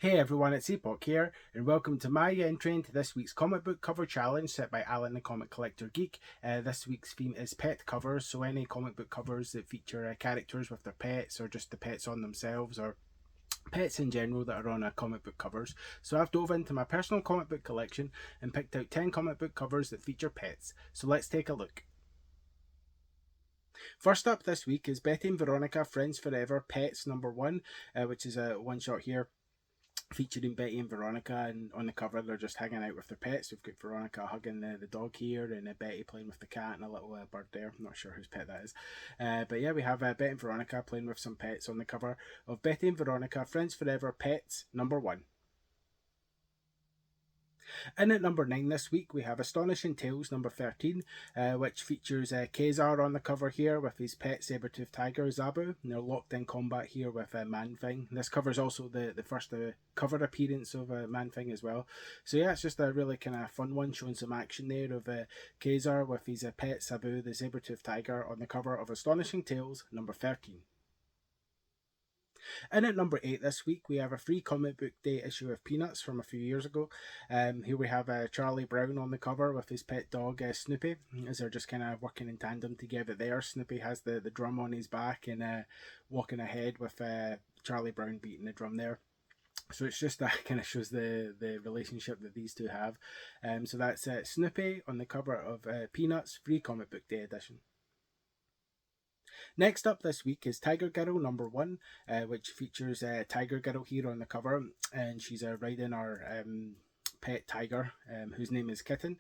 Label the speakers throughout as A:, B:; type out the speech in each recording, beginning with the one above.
A: Hey everyone, it's Epoch here, and welcome to my entry into this week's comic book cover challenge set by Alan the Comic Collector Geek. This week's theme is pet covers, so any comic book covers that feature characters with their pets, or just the pets on themselves, or pets in general that are on comic book covers. So I've dove into my personal comic book collection and picked out 10 comic book covers that feature pets. So let's take a look. First up this week is Betty and Veronica Friends Forever Pets #1, which is a one shot here featuring Betty and Veronica, and on the cover they're just hanging out with their pets. We've got Veronica hugging the dog here, and Betty playing with the cat and a little bird there. I'm not sure whose pet that is. But yeah, we have Betty and Veronica playing with some pets on the cover of Betty and Veronica Friends Forever Pets #1. And at #9 this week, we have Astonishing Tales #13, which features Kazar on the cover here with his pet saber-toothed tiger, Zabu. And they're locked in combat here with Man-Thing. This cover is also the first cover appearance of Man-Thing as well. So yeah, it's just a really kind of fun one, showing some action there of Kazar with his pet Zabu, the saber-toothed tiger, on the cover of Astonishing Tales #13. And at #8 this week, we have a free comic book day issue of Peanuts from a few years ago. Here we have Charlie Brown on the cover with his pet dog Snoopy, as they're just kind of working in tandem together there. Snoopy has the drum on his back and walking ahead with Charlie Brown beating the drum there. So it's just that kind of shows the relationship that these two have. So that's Snoopy on the cover of Peanuts, free comic book day edition. Next up this week is Tiger Ghetto #1, which features Tiger Ghetto here on the cover, and she's riding our pet tiger, whose name is Kitten.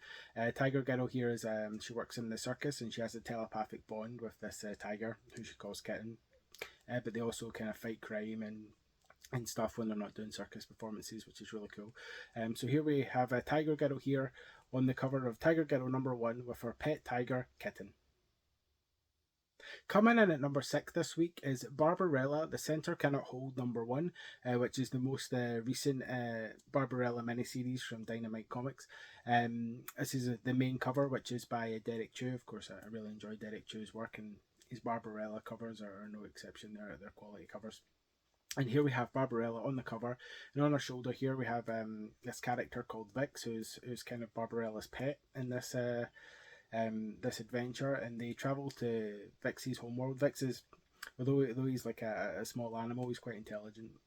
A: Tiger Ghetto here is she works in the circus, and she has a telepathic bond with this tiger, who she calls Kitten. But they also kind of fight crime and stuff when they're not doing circus performances, which is really cool. So here we have Tiger Ghetto here on the cover of Tiger Ghetto #1 with her pet tiger, Kitten. Coming in at #6 this week is Barbarella, The Center Cannot Hold #1, which is the most recent Barbarella miniseries from Dynamite Comics. This is the main cover, which is by Derek Chew. Of course, I really enjoy Derek Chew's work, and his Barbarella covers are no exception. They're quality covers. And here we have Barbarella on the cover, and on her shoulder here we have this character called Vix, who's kind of Barbarella's pet in this this adventure, and they travel to Vix's homeworld. Vix is, although he's like a small animal, he's quite intelligent,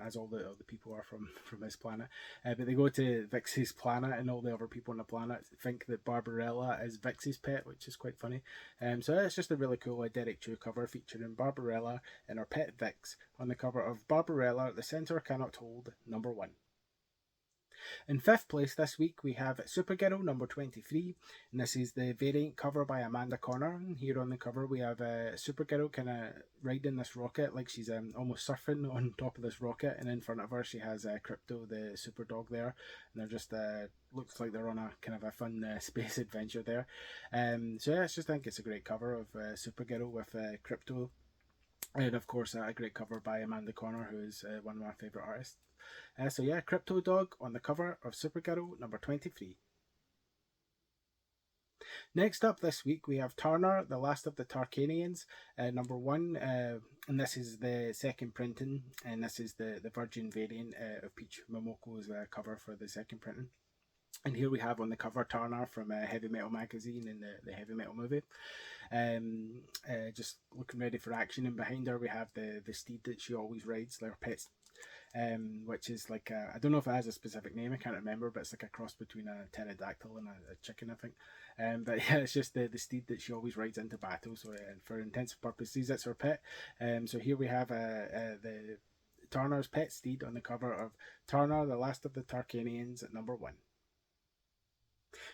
A: as all the people are from his planet. But they go to Vix's planet, and all the other people on the planet think that Barbarella is Vix's pet, which is quite funny. So it's just a really cool Derek Chew cover featuring Barbarella and her pet Vix on the cover of Barbarella, The Center Cannot Hold #1. In 5th place this week, we have Super Ghetto #23, and this is the variant cover by Amanda Connor. Here on the cover, we have Super Ghetto kind of riding this rocket, like she's almost surfing on top of this rocket, and in front of her, she has Crypto, the super dog, there, and they're just looks like they're on a kind of a fun space adventure there. So yeah, I just think it's a great cover of Super Ghetto with Crypto. And of course, a great cover by Amanda Connor, who is one of my favourite artists. So yeah, Crypto Dog on the cover of Super Ghetto #23. Next up this week, we have Turner, The Last of the Tarkanians, #1. And this is the second printing, and this is the Virgin variant of Peach Momoko's cover for the second printing. And here we have on the cover Turner from Heavy Metal Magazine and the Heavy Metal movie. Just looking ready for action, and behind her we have the steed that she always rides, their pet, which is like I don't know if it has a specific name, I can't remember, but it's like a cross between a pterodactyl and a chicken, I think. But yeah, it's just the steed that she always rides into battle, so for intensive purposes it's her pet. So here we have the Turner's pet steed on the cover of Turner, The Last of the Tarkanians at #1.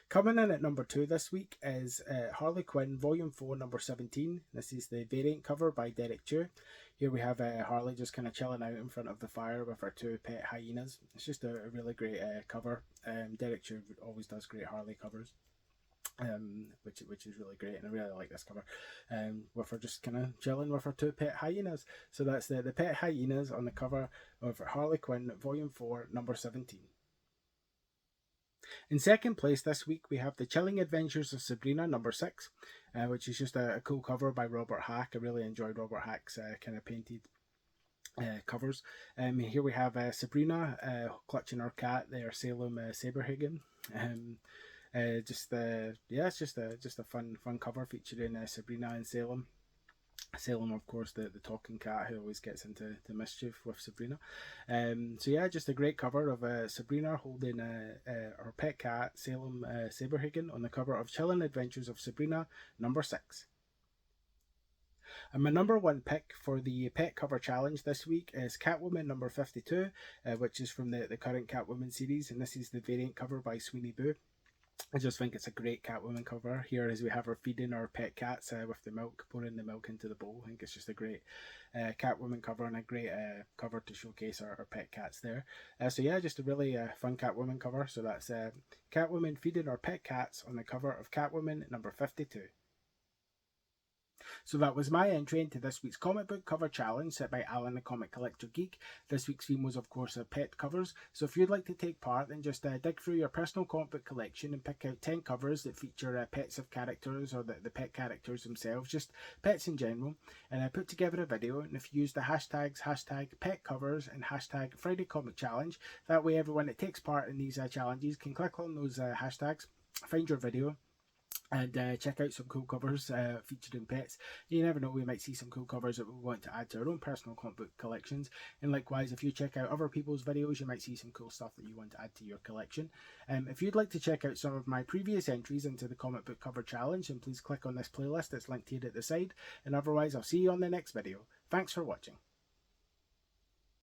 A: Coming in at #2 this week is Harley Quinn Volume 4 #17. This is the variant cover by Derek Chew. Here we have Harley just kind of chilling out in front of the fire with her two pet hyenas. It's just a really great cover. Derek Chew always does great Harley covers, which is really great, and I really like this cover, with her just kind of chilling with her two pet hyenas. So that's the pet hyenas on the cover of Harley Quinn Volume 4 #17. In 2nd place this week, we have The Chilling Adventures of Sabrina #6, which is just a cool cover by Robert Hack. I really enjoyed Robert Hack's kind of painted covers. Here we have Sabrina clutching her cat there, Salem Saberhagen. Yeah, it's just a fun cover featuring Sabrina and Salem. Salem, of course, the talking cat who always gets into the mischief with Sabrina. So yeah, just a great cover of Sabrina holding her pet cat Salem Saberhagen on the cover of Chilling Adventures of Sabrina #6. And my number one pick for the pet cover challenge this week is Catwoman #52, which is from the current Catwoman series, and this is the variant cover by Sweeney Boo. I just think it's a great Catwoman cover here as we have her feeding our pet cats with the milk, pouring the milk into the bowl. I think it's just a great Catwoman cover and a great cover to showcase our pet cats there. So yeah, just a really fun Catwoman cover. So that's Catwoman feeding our pet cats on the cover of Catwoman #52. So that was my entry into this week's comic book cover challenge set by Alan the Comic Collector Geek. This week's theme was, of course, pet covers. So if you'd like to take part, then just dig through your personal comic book collection and pick out 10 covers that feature pets of characters or the pet characters themselves, just pets in general, and put together a video. And if you use the hashtags #petcovers and #FridayComicChallenge, that way everyone that takes part in these challenges can click on those hashtags, find your video, and check out some cool covers featuring pets. You never know, we might see some cool covers that we want to add to our own personal comic book collections. And likewise, if you check out other people's videos, you might see some cool stuff that you want to add to your collection. If you'd like to check out some of my previous entries into the comic book cover challenge, then please click on this playlist that's linked here at the side. And otherwise, I'll see you on the next video. Thanks for watching.